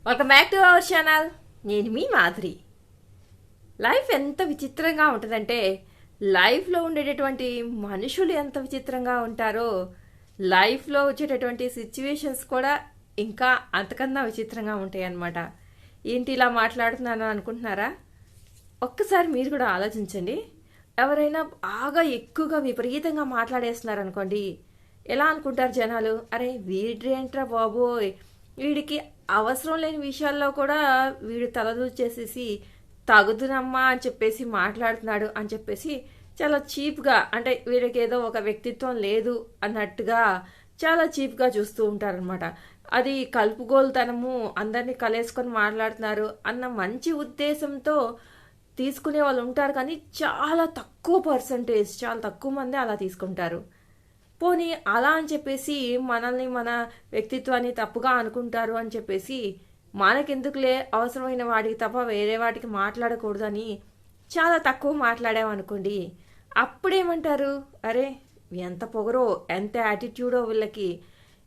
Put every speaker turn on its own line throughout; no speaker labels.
Welcome back to our channel. నేను మీ Madhuri. Life ఎంత విచిత్రంగా ఉంటుందంటే, లైఫ్లో ఉండేటటువంటి మనుషులు ఎంత విచిత్రంగా ఉంటారో, లైఫ్లో వచ్చేటటువంటి సిచ్యువేషన్స్ కూడా ఇంకా అంతకన్నా విచిత్రంగా ఉంటాయి అన్నమాట. ఏంటి ఇలా మాట్లాడుతున్నాను అనుకుంటున్నారా? ఒక్కసారి మీరు కూడా ఆలోచించండి. ఎవరైనా బాగా ఎక్కువగా విపరీతంగా మాట్లాడేస్తున్నారు అనుకోండి, ఎలా అనుకుంటారు జనాలు? అరే వీడేంట్రా బాబోయ్, వీడికి అవసరం లేని విషయాల్లో కూడా వీడు తలదూచేసేసి తగుదునమ్మా అని చెప్పేసి మాట్లాడుతున్నాడు అని చెప్పేసి చాలా చీప్గా, అంటే వీడికి ఏదో ఒక వ్యక్తిత్వం లేదు అన్నట్టుగా చాలా చీప్గా చూస్తూ ఉంటారనమాట. అది కలుపుగోలుతనము, అందరినీ కలేసుకొని మాట్లాడుతున్నారు అన్న మంచి ఉద్దేశంతో తీసుకునే వాళ్ళు ఉంటారు, కానీ చాలా తక్కువ పర్సంటేజ్, చాలా తక్కువ మంది అలా తీసుకుంటారు. పోనీ అలా అని చెప్పేసి మనల్ని, మన వ్యక్తిత్వాన్ని తప్పుగా అనుకుంటారు అని చెప్పేసి మనకెందుకులే, అవసరమైన వాటికి తప్ప వేరే వాటికి మాట్లాడకూడదని చాలా తక్కువ మాట్లాడామనుకోండి, అప్పుడేమంటారు? అరే ఎంత పొగరో, ఎంత యాటిట్యూడో, వీళ్ళకి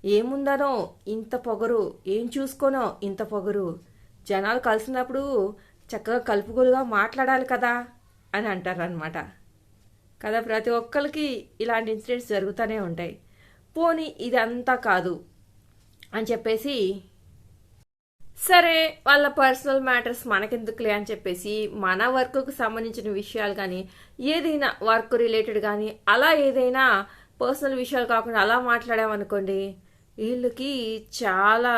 ఏముందనో ఇంత పొగరు, ఏం చూసుకోనో ఇంత పొగరు, జనాలు కలిసినప్పుడు చక్కగా కలుపుగోలుగా మాట్లాడాలి కదా అని అంటారనమాట. కదా, ప్రతి ఒక్కరికి ఇలాంటి ఇన్సిడెంట్స్ జరుగుతూనే ఉంటాయి. పోనీ ఇదంతా కాదు అని చెప్పేసి, సరే వాళ్ళ పర్సనల్ మ్యాటర్స్ మనకెందుకులే అని చెప్పేసి మన వర్క్కు సంబంధించిన విషయాలు కానీ, ఏదైనా వర్క్ రిలేటెడ్ కానీ, అలా ఏదైనా పర్సనల్ విషయాలు కాకుండా అలా మాట్లాడామనుకోండి, వీళ్ళకి చాలా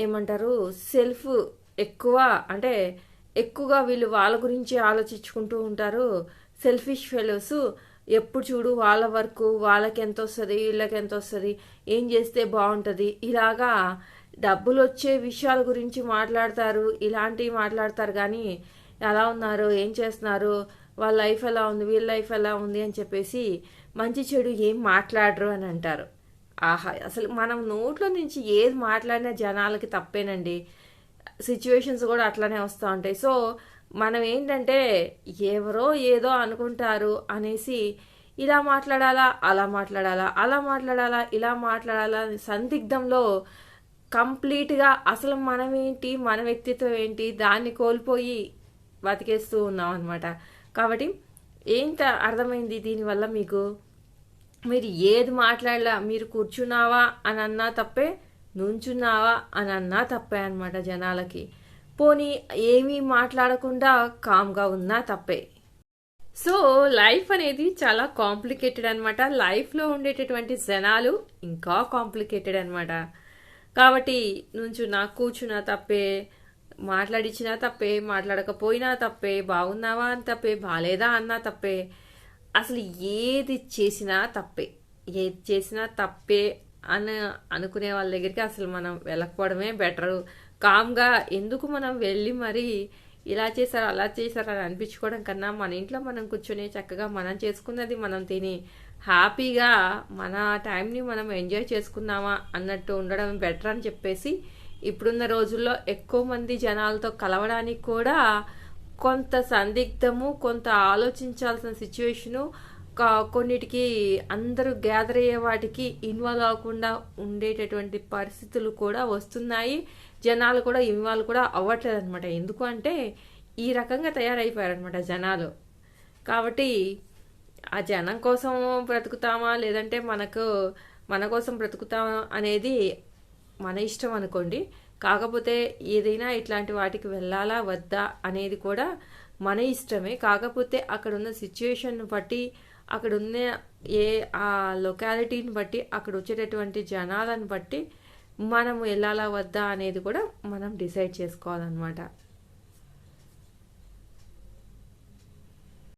ఏమంటారు, సెల్ఫ్ ఎక్కువ, అంటే ఎక్కువగా వీళ్ళు వాళ్ళ గురించి ఆలోచించుకుంటూ ఉంటారు. Selfish fellows. ఎప్పుడు చూడు వాళ్ళ వర్క్, వాళ్ళకి ఎంత వస్తుంది, వీళ్ళకి ఎంత వస్తుంది, ఏం చేస్తే బాగుంటుంది, ఇలాగా డబ్బులు వచ్చే విషయాల గురించి మాట్లాడతారు, ఇలాంటివి మాట్లాడతారు. కానీ ఎలా ఉన్నారు, ఏం చేస్తున్నారు, వాళ్ళ లైఫ్ ఎలా ఉంది, వీళ్ళ లైఫ్ ఎలా ఉంది అని చెప్పేసి మంచి చెడు ఏం మాట్లాడరు అని అంటారు. ఆహా, అసలు మనం నోట్లో నుంచి ఏది మాట్లాడినా జనాలకి తప్పేనండి. సిచ్యువేషన్స్ కూడా అట్లానే వస్తూ ఉంటాయి. సో మనం ఏంటంటే, ఎవరో ఏదో అనుకుంటారు అనేసి ఇలా మాట్లాడాలా, అలా మాట్లాడాలా, అలా మాట్లాడాలా, ఇలా మాట్లాడాలా సందిగ్ధంలో కంప్లీట్గా అసలు మనమేంటి, మన వ్యక్తిత్వం ఏంటి, దాన్ని కోల్పోయి బతికేస్తూ ఉన్నాం అనమాట. కాబట్టి ఏంట అర్థమైంది దీనివల్ల మీకు? మీరు ఏది మాట్లాడలా, మీరు కూర్చున్నావా అని అన్నా తప్పే, నుంచున్నావా అని అన్నా తప్పే అనమాట జనాలకి. పోనీ ఏమీ మాట్లాడకుండా కామ్గా ఉన్నా తప్పే. సో లైఫ్ అనేది చాలా కాంప్లికేటెడ్ అనమాట. లైఫ్లో ఉండేటటువంటి జనాలు ఇంకా కాంప్లికేటెడ్ అనమాట. కాబట్టి నుంచున్నా, కూర్చున్నా తప్పే, మాట్లాడించినా తప్పే, మాట్లాడకపోయినా తప్పే, బాగున్నావా అని తప్పే, బాగాలేదా అన్నా తప్పే, అసలు ఏది చేసినా తప్పే, ఏది చేసినా తప్పే అని అనుకునే వాళ్ళ దగ్గరికి అసలు మనం వెళ్ళకపోవడమే బెటరు. కామ్గా ఎందుకు మనం వెళ్ళి మరి ఇలా చేశారు, అలా చేశారు అని అనిపించుకోవడం కన్నా, మన ఇంట్లో మనం కూర్చొని చక్కగా మనం చేసుకున్నది మనం తిని హ్యాపీగా మన టైంని మనం ఎంజాయ్ చేసుకున్నామా అన్నట్టు ఉండడం బెటర్ అని చెప్పేసి, ఇప్పుడున్న రోజుల్లో ఎక్కువ మంది జనాలతో కలవడానికి కూడా కొంత సందిగ్ధము, కొంత ఆలోచించాల్సిన సిచ్యువేషను, కొన్నిటికి అందరూ గ్యాదర్ అయ్యే వాటికి ఇన్వాల్వ్ అవ్వకుండా ఉండేటటువంటి పరిస్థితులు కూడా వస్తున్నాయి. జనాలు కూడా ఇన్వాల్వ్ కూడా అవ్వట్లేదు అనమాట. ఎందుకు అంటే ఈ రకంగా తయారైపోయారనమాట జనాలు. కాబట్టి ఆ జనం కోసం బ్రతుకుతామా, లేదంటే మన కోసం బ్రతుకుతామా అనేది మన ఇష్టం అనుకోండి. కాకపోతే ఏదైనా ఇట్లాంటి వాటికి వెళ్ళాలా వద్దా అనేది కూడా మన ఇష్టమే. కాకపోతే అక్కడ ఉన్న సిచ్యువేషన్ బట్టి, అక్కడ ఉన్న ఆ లొకాలిటీని బట్టి, అక్కడ వచ్చేటటువంటి జనాలను బట్టి మనం వెళ్ళాలా వద్దా అనేది కూడా మనం డిసైడ్ చేసుకోవాలన్నమాట.